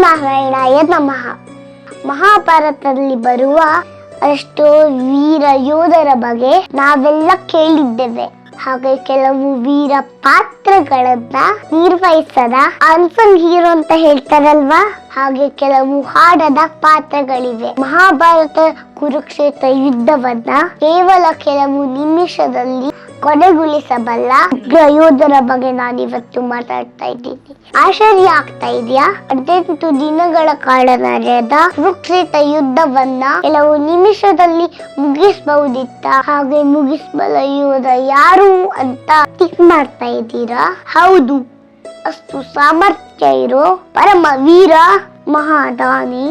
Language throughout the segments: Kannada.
ಶ್ರೀನಾರಾಯಣಾಯ ನಮಃ. ಮಹಾಭಾರತದಲ್ಲಿ ಬರುವ ಎಷ್ಟೋ ವೀರ ಯೋಧರ ಬಗ್ಗೆ ನಾವೆಲ್ಲ ಕೇಳಿದ್ದೇವೆ. ಹಾಗೆ ಕೆಲವು ವೀರ ಪಾತ್ರಗಳನ್ನ ನಿರ್ವಹಿಸದ ಅನ್ಸಂಗ್ ಹೀರೋ ಅಂತ ಹೇಳ್ತಾರಲ್ವಾ, ಹಾಗೆ ಕೆಲವು ಹಾಡದ ಪಾತ್ರಗಳಿವೆ. ಮಹಾಭಾರತ ಕುರುಕ್ಷೇತ್ರ ಯುದ್ಧವನ್ನ ಕೇವಲ ಕೆಲವು ನಿಮಿಷದಲ್ಲಿ ಕೊನೆಗೊಳಿಸಬಲ್ಲ ಯೋಧರ ಬಗ್ಗೆ ನಾನಿವತ್ತು ಮಾತಾಡ್ತಾ ಇದ್ದೀನಿ. ಆಶ್ಚರ್ಯ ಆಗ್ತಾ ಇದೆಯಾ? 18 ದಿನಗಳ ಕಾಲ ನಡೆದ ಕುರುಕ್ಷೇತ್ರ ಯುದ್ಧವನ್ನ ಕೆಲವು ನಿಮಿಷದಲ್ಲಿ ಮುಗಿಸಬಹುದಿತ್ತ? ಹಾಗೆ ಮುಗಿಸಬಲ್ಲ ಯೋಧ ಯಾರು ಅಂತ ಥಿಂಕ್ ಮಾಡ್ತಾ ಇದ್ದೀರಾ? ಹೌದು, ಅಷ್ಟು ಸಾಮರ್ಥ್ಯ ಇರೋ ಪರಮ ವೀರ, ಮಹಾದಾನಿ,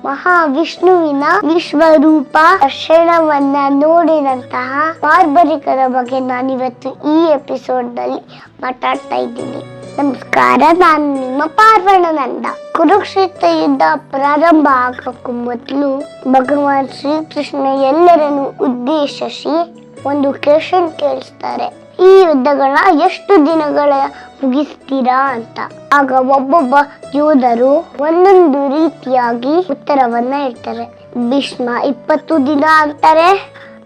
ಮಹಾವಿಷ್ಣುವಿನ ವಿಶ್ವರೂಪ ದರ್ಶನವನ್ನ ನೋಡಿದಂತಹ ಬಾರ್ಬರಿಕರ ಬಗ್ಗೆ ನಾನಿವತ್ತು ಈ ಎಪಿಸೋಡ್ ನಲ್ಲಿ ಮಾತಾಡ್ತಾ ಇದ್ದೀನಿ. ನಮಸ್ಕಾರ, ನಾನು ನಿಮ್ಮ ಪಾರ್ವಣನಂದ. ಕುರುಕ್ಷೇತ್ರ ಯುದ್ಧ ಪ್ರಾರಂಭ ಆಗೋಕ್ಕೂ ಮೊದಲು ಭಗವಾನ್ ಶ್ರೀಕೃಷ್ಣ ಎಲ್ಲರನ್ನು ಉದ್ದೇಶಿಸಿ ಒಂದು ಕ್ವೆಶ್ಚನ್ ಕೇಳಿಸ್ತಾರೆ. ಈ ಯುದ್ಧಗಳನ್ನ ಎಷ್ಟು ದಿನಗಳ ಮುಗಿಸ್ತೀರಾ ಅಂತ. ಆಗ ಒಬ್ಬೊಬ್ಬ ಯೋಧರು ಒಂದೊಂದು ರೀತಿಯಾಗಿ ಉತ್ತರವನ್ನ ಹೇಳ್ತಾರೆ. ಭೀಷ್ಮ 20 ದಿನ ಅಂತಾರೆ,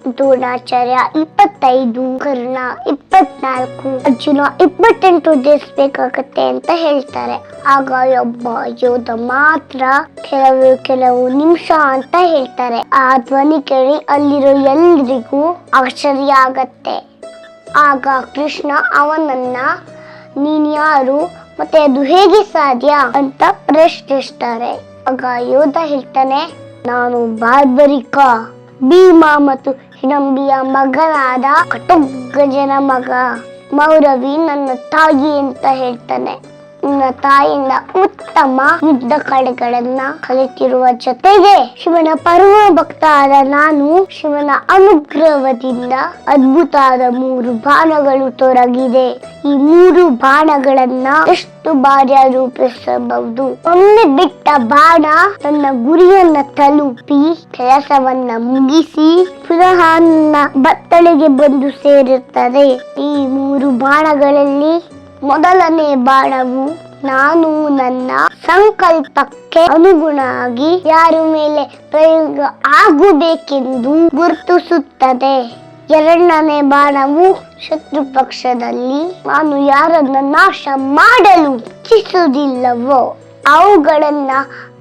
ದ್ರೋಣಾಚಾರ್ಯ 25, ಕರ್ಣ 24, ಅರ್ಜುನ 28 ಡೇಸ್ ಬೇಕಾಗತ್ತೆ ಅಂತ ಹೇಳ್ತಾರೆ. ಆಗ ಒಬ್ಬ ಯೋಧ ಮಾತ್ರ ಕೆಲವು ನಿಮಿಷ ಅಂತ ಹೇಳ್ತಾರೆ. ಆ ಧ್ವನಿ ಕೇಳಿ ಅಲ್ಲಿರೋ ಎಲ್ರಿಗೂ ಆಶ್ಚರ್ಯ ಆಗತ್ತೆ. ಆಗ ಕೃಷ್ಣ ಅವನನ್ನ ನೀನ್ ಯಾರು ಮತ್ತೆ ಅದು ಹೇಗೆ ಸಾಧ್ಯ ಅಂತ ಪ್ರಶ್ನಿಸ್ತಾರೆ. ಆಗ ಯೋಧ ಹೇಳ್ತಾನೆ, ನಾನು ಬಾರ್ಬರಿಕ, ಭೀಮ ಮತ್ತು ಹಿಡಂಬಿಯ ಮಗನಾದ ಘಟೋತ್ಕಚನ ಮಗ. ಮೌರವಿ ನನ್ನ ತಾಯಿ ಅಂತ ಹೇಳ್ತಾನೆ. ನನ್ನ ತಾಯಿಯಿಂದ ಉತ್ತಮ ಯುದ್ಧ ಕಲೆಗಳನ್ನ ಕಲಿತಿರುವ ಜೊತೆಗೆ ಶಿವನ ಪರಮ ಭಕ್ತ ಆದ ನಾನು ಶಿವನ ಅನುಗ್ರಹದಿಂದ ಅದ್ಭುತ ಆದ 3 ಬಾಣಗಳು ತೊರಗಿದೆ. ಈ 3 ಬಾಣಗಳನ್ನ ಎಷ್ಟು ಬಾರಿ ರೂಪಿಸಬಹುದು. ಒಮ್ಮೆ ಬಿಟ್ಟ ಬಾಣ ತನ್ನ ಗುರಿಯನ್ನ ತಲುಪಿ ಕೆಲಸವನ್ನ ಮುಗಿಸಿ ಪುನಃ ನನ್ನ ಬತ್ತಳಿಗೆ ಬಂದು ಸೇರುತ್ತದೆ. ಈ 3 ಬಾಣಗಳಲ್ಲಿ ಮೊದಲನೇ ಬಾಣವು ನಾನು ನನ್ನ ಸಂಕಲ್ಪಕ್ಕೆ ಅನುಗುಣವಾಗಿ ಯಾರ ಮೇಲೆ ಪ್ರಯೋಗ ಆಗಬೇಕೆಂದು ಗುರುತಿಸುತ್ತದೆ. ಎರಡನೇ ಬಾಣವು ಶತ್ರು ಪಕ್ಷದಲ್ಲಿ ನಾನು ಯಾರನ್ನ ನಾಶ ಮಾಡಲು ಇಚ್ಛಿಸುವುದಿಲ್ಲವೋ ಅವುಗಳನ್ನ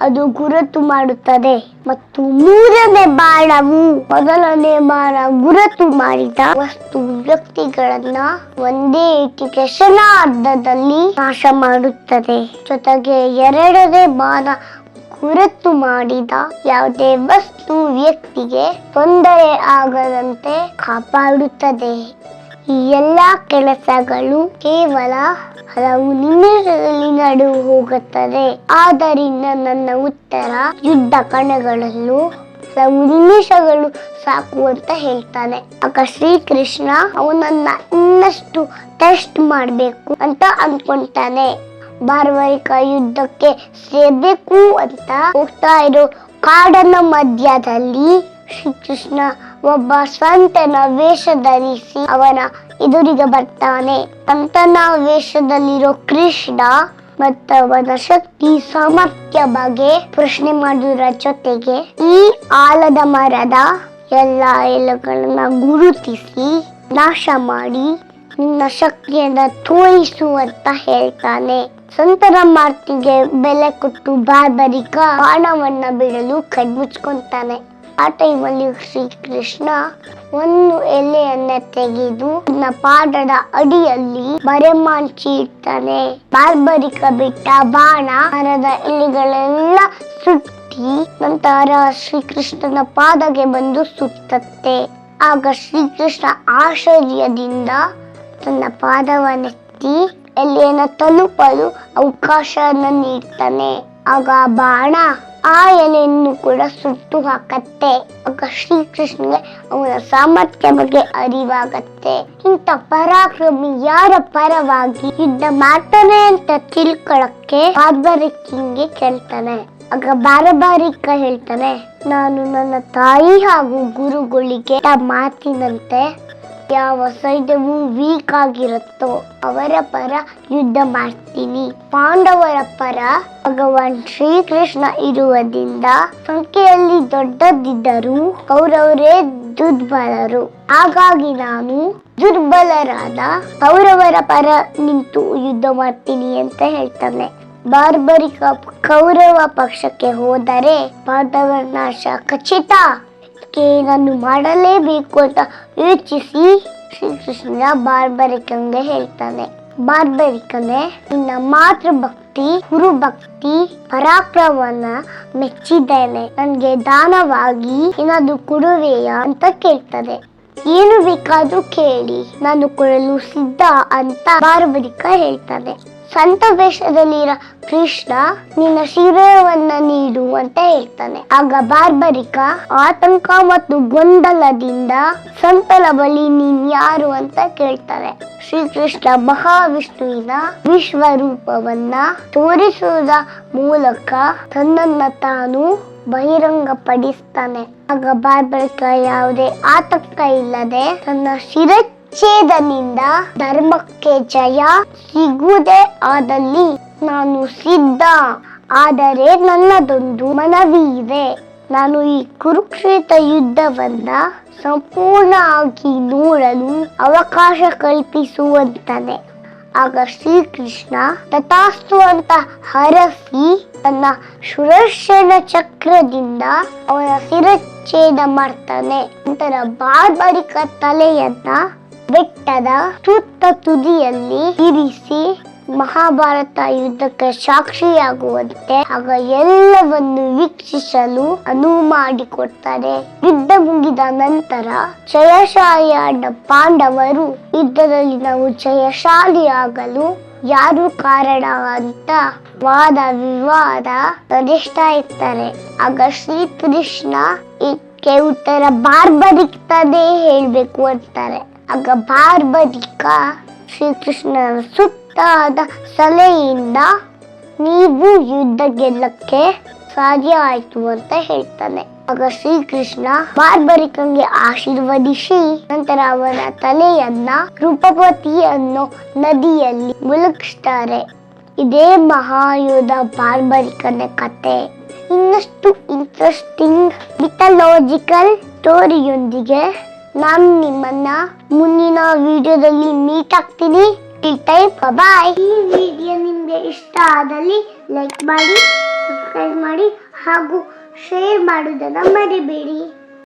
ಅದು ಗುರುತು ಮಾಡುತ್ತದೆ. ಮತ್ತು ಮೂರನೇ ಬಾಣವು ಮೊದಲನೇ ಬಾಣ ಗುರುತು ಮಾಡಿದ ವಸ್ತು ವ್ಯಕ್ತಿಗಳನ್ನ ಒಂದೇ ಕ್ಷಣಾರ್ಧದಲ್ಲಿ ನಾಶ ಮಾಡುತ್ತದೆ. ಜೊತೆಗೆ ಎರಡನೇ ಬಾಣ ಗುರುತು ಮಾಡಿದ ಯಾವುದೇ ವಸ್ತು ವ್ಯಕ್ತಿಗೆ ತೊಂದರೆ ಆಗದಂತೆ ಕಾಪಾಡುತ್ತದೆ. ಈ ಎಲ್ಲಾ ಕೆಲಸಗಳು ಕೇವಲ ಹಲವು ನಿಮಿಷದಲ್ಲಿ ನಡೆದು ಹೋಗುತ್ತದೆ. ಆದ್ದರಿಂದ ನನ್ನ ಉತ್ತರ ಯುದ್ಧ ಕಣಗಳಲ್ಲೂ ಹಲವು ನಿಮಿಷಗಳು ಸಾಕು ಅಂತ ಹೇಳ್ತಾನೆ. ಆಗ ಶ್ರೀಕೃಷ್ಣ ಅವನನ್ನ ಇನ್ನಷ್ಟು ಟೆಸ್ಟ್ ಮಾಡ್ಬೇಕು ಅಂತ ಅನ್ಕೊಂತಾನೆ. ಬಾರ್ಬರಿಕ ಯುದ್ಧಕ್ಕೆ ಸೇರ್ಬೇಕು ಅಂತ ಹೋಗ್ತಾ ಇರೋ ಕಾಡಿನ ಮಧ್ಯದಲ್ಲಿ ಶ್ರೀಕೃಷ್ಣ ಒಬ್ಬ ಸಂತನ ವೇಷ ಧರಿಸಿ ಅವನ ಎದುರಿಗೆ ಬರ್ತಾನೆ. ಸಂತನ ವೇಷದಲ್ಲಿರೋ ಕೃಷ್ಣ ಮತ್ತು ಅವನ ಶಕ್ತಿ ಸಾಮರ್ಥ್ಯ ಬಗ್ಗೆ ಪ್ರಶ್ನೆ ಮಾಡುವುದರ ಜೊತೆಗೆ ಈ ಆಲದ ಮರದ ಎಲ್ಲಾ ಎಲೆಗಳನ್ನ ಗುರುತಿಸಿ ನಾಶ ಮಾಡಿ ನಿನ್ನ ಶಕ್ತಿಯನ್ನ ತೋರಿಸು ಅಂತ ಹೇಳ್ತಾನೆ. ಸಂತರ ಮಾತಿಗೆ ಬೆಲೆ ಕೊಟ್ಟು ಬಾರ್ಬರಿಕ ಬಾಣವನ್ನ ಬಿಡಲು ಕಣ್ಮುಚ್ಕೊಂತಾನೆ. ಆ ಟೈಮಲ್ಲಿ ಶ್ರೀಕೃಷ್ಣ ಒಂದು ಎಲೆಯನ್ನ ತೆಗೆದು ತನ್ನ ಪಾದದ ಅಡಿಯಲ್ಲಿ ಮರೆಮಾಚಿ ಇಡ್ತಾನೆ. ಬಾರ್ಬರಿಕ ಬಿಟ್ಟ ಬಾಣ ಮರದ ಎಲೆಗಳೆಲ್ಲ ಸುತ್ತಿ ನಂತರ ಶ್ರೀಕೃಷ್ಣನ ಪಾದಕ್ಕೆ ಬಂದು ಸುತ್ತತ್ತೆ. ಆಗ ಶ್ರೀಕೃಷ್ಣ ಆಶ್ಚರ್ಯದಿಂದ ತನ್ನ ಪಾದವನ್ನೆತ್ತಿ ಎಲೆಯನ್ನು ತಲುಪಲು ಅವಕಾಶವನ್ನು ನೀಡ್ತಾನೆ. ಆಗ ಬಾಣ ಆ ಎಲೆಯನ್ನು ಕೂಡ ಸುಟ್ಟು ಹಾಕತ್ತೆ. ಆಗ ಶ್ರೀಕೃಷ್ಣಗೆ ಅವನ ಸಾಮರ್ಥ್ಯ ಬಗ್ಗೆ ಅರಿವಾಗತ್ತೆ. ಇಂಥ ಪರಾಕ್ರಮಿ ಯಾರ ಪರವಾಗಿ ಯುದ್ಧ ಮಾಡ್ತಾನೆ ಅಂತ ತಿಳ್ಕೊಳಕ್ಕೆ ಬಾರ್ಬರಿಕನಿಗೆ ಕೇಳ್ತಾನೆ. ಆಗ ಬಾರ್ಬರಿಕ ಹೇಳ್ತಾನೆ, ನಾನು ನನ್ನ ತಾಯಿ ಹಾಗೂ ಗುರುಗಳಿಗೆ ಮಾತಿನಂತೆ ಯಾವ ಸೈನ್ಯವು ವೀಕ್ ಆಗಿರುತ್ತೋ ಅವರ ಪರ ಯುದ್ಧ ಮಾಡ್ತೀನಿ. ಪಾಂಡವರ ಪರ ಭಗವಾನ್ ಶ್ರೀಕೃಷ್ಣ ಇರುವುದರಿಂದ ಸಂಖ್ಯೆಯಲ್ಲಿ ದೊಡ್ಡದಿದ್ದರೂ ಕೌರವರೇ ದುರ್ಬಲರು. ಹಾಗಾಗಿ ನಾನು ದುರ್ಬಲರಾದ ಕೌರವರ ಪರ ನಿಂತು ಯುದ್ಧ ಮಾಡ್ತೀನಿ ಅಂತ ಹೇಳ್ತಾನೆ. ಬಾರ್ಬರಿಕ ಕೌರವ ಪಕ್ಷಕ್ಕೆ ಹೋದರೆ ಪಾಂಡವರ ನಾಶ ಖಚಿತ. ನಾನು ಮಾಡಲೇಬೇಕು ಅಂತ ಯೋಚಿಸಿ ಶ್ರೀಕೃಷ್ಣ ಬಾರ್ಬರಿಕಂಗೆ ಹೇಳ್ತಾನೆ, ಬಾರ್ಬರಿಕನೇ, ನಿನ್ನ ಮಾತೃಭಕ್ತಿ, ಗುರುಭಕ್ತಿ, ಪರಾಕ್ರಮವನ್ನ ಮೆಚ್ಚಿದ್ದೇನೆ. ನನ್ಗೆ ದಾನವಾಗಿ ಏನಾದ್ರು ಕೊಡುವೆಯಾ ಅಂತ ಕೇಳ್ತಾರೆ. ಏನು ಬೇಕಾದ್ರೂ ಕೇಳಿ, ನಾನು ಕೊಡಲು ಸಿದ್ಧ ಅಂತ ಬಾರ್ಬರಿಕ ಹೇಳ್ತಾನೆ. ಸಂತ ವೇಷದಲ್ಲಿರೋ ಕೃಷ್ಣ ನಿನ್ನ ಶಿರವನ್ನ ನೀಡು ಅಂತ ಹೇಳ್ತಾನೆ. ಆಗ ಬಾರ್ಬರಿಕ ಆತಂಕ ಮತ್ತು ಗೊಂದಲದಿಂದ ಸಂತನ ಬಳಿ ನೀನ್ ಯಾರು ಅಂತ ಕೇಳ್ತಾರೆ. ಶ್ರೀಕೃಷ್ಣ ಮಹಾವಿಷ್ಣುವಿನ ವಿಶ್ವರೂಪವನ್ನ ತೋರಿಸುವುದ ಮೂಲಕ ತನ್ನನ್ನ ತಾನು ಬಹಿರಂಗ ಪಡಿಸ್ತಾನೆ. ಆಗ ಬಾರ್ಬರಿಕ ಯಾವುದೇ ಆತಂಕ ಇಲ್ಲದೆ ತನ್ನ ಶಿರಚ್ಛೇದನಿಂದ ಧರ್ಮಕ್ಕೆ ಜಯ ಸಿಗುವುದೇ ಆದಲ್ಲಿ ನಾನು ಸಿದ್ಧ. ಆದರೆ ನನ್ನದೊಂದು ಮನವಿ ಇದೆ. ನಾನು ಈ ಕುರುಕ್ಷೇತ್ರ ಯುದ್ಧವನ್ನ ಸಂಪೂರ್ಣ ಆಗಿ ನೋಡಲು ಅವಕಾಶ ಕಲ್ಪಿಸುವಂತಾನೆ. ಆಗ ಶ್ರೀಕೃಷ್ಣ ತಥಾಸ್ತು ಅಂತ ಹರಸಿ ತನ್ನ ಸುದರ್ಶನ ಚಕ್ರದಿಂದ ಅವನ ಶಿರಚ್ಛೇದ ಮಾಡ್ತಾನೆ. ನಂತರ ಬಾರ್ಬರಿಕ ತಲೆಯನ್ನ ಬೆಟ್ಟದ ತುದಿಯಲ್ಲಿ ಇರಿಸಿ ಮಹಾಭಾರತ ಯುದ್ಧಕ್ಕೆ ಸಾಕ್ಷಿಯಾಗುವಂತೆ ಆಗ ಎಲ್ಲವನ್ನು ವೀಕ್ಷಿಸಲು ಅನುವು ಮಾಡಿಕೊಡ್ತಾರೆ. ಯುದ್ಧ ಮುಗಿದ ನಂತರ ಜಯಶಾಲಿಯಾದ ಪಾಂಡವರು ಯುದ್ಧದಲ್ಲಿ ನಾವು ಜಯಶಾಲಿಯಾಗಲು ಯಾರು ಕಾರಣ ಅಂತ ವಾದ ವಿವಾದ ನಡೆಸ್ತಾ ಇರ್ತಾರೆ. ಆಗ ಶ್ರೀಕೃಷ್ಣ ಇದಕ್ಕೆ ಉತ್ತರ ಬಾರ್ಬರಿಕನೇ ಹೇಳ್ಬೇಕು ಅಂತಾರೆ. ಆಗ ಬಾರ್ಬರಿಕ ಶ್ರೀಕೃಷ್ಣನ ಸುತ್ತಾದ ಸಲಹೆಯಿಂದ ನೀವು ಯುದ್ಧ ಗೆಲ್ಲಕ್ಕೆ ಸಾಧ್ಯ ಆಯ್ತು ಅಂತ ಹೇಳ್ತಾನೆ. ಆಗ ಶ್ರೀಕೃಷ್ಣ ಬಾರ್ಬರಿಕಂಗೆ ಆಶೀರ್ವದಿಸಿ ನಂತರ ಅವನ ತಲೆಯನ್ನ ರೂಪವತಿ ಅನ್ನೋ ನದಿಯಲ್ಲಿ ಮುಳುಗಿಸ್ತಾರೆ. ಇದೇ ಮಹಾಯೋಧ ಬಾರ್ಬರಿಕನ ಕತೆ. ಇನ್ನಷ್ಟು ಇಂಟ್ರೆಸ್ಟಿಂಗ್ ಮಿಥಾಲಜಿಕಲ್ ಸ್ಟೋರಿಯೊಂದಿಗೆ ನಾನು ನಿಮ್ಮನ್ನ ಮುಂದಿನ ವಿಡಿಯೋದಲ್ಲಿ ಮೀಟ್ ಆಗ್ತೀನಿ. ಬಾಯ್. ಈ ವಿಡಿಯೋ ನಿಮ್ಗೆ ಇಷ್ಟ ಆದಲ್ಲಿ ಲೈಕ್ ಮಾಡಿ, ಸಬ್ಸ್ಕ್ರೈಬ್ ಮಾಡಿ ಹಾಗೂ ಶೇರ್ ಮಾಡೋದನ್ನ ಮರಿಬೇಡಿ.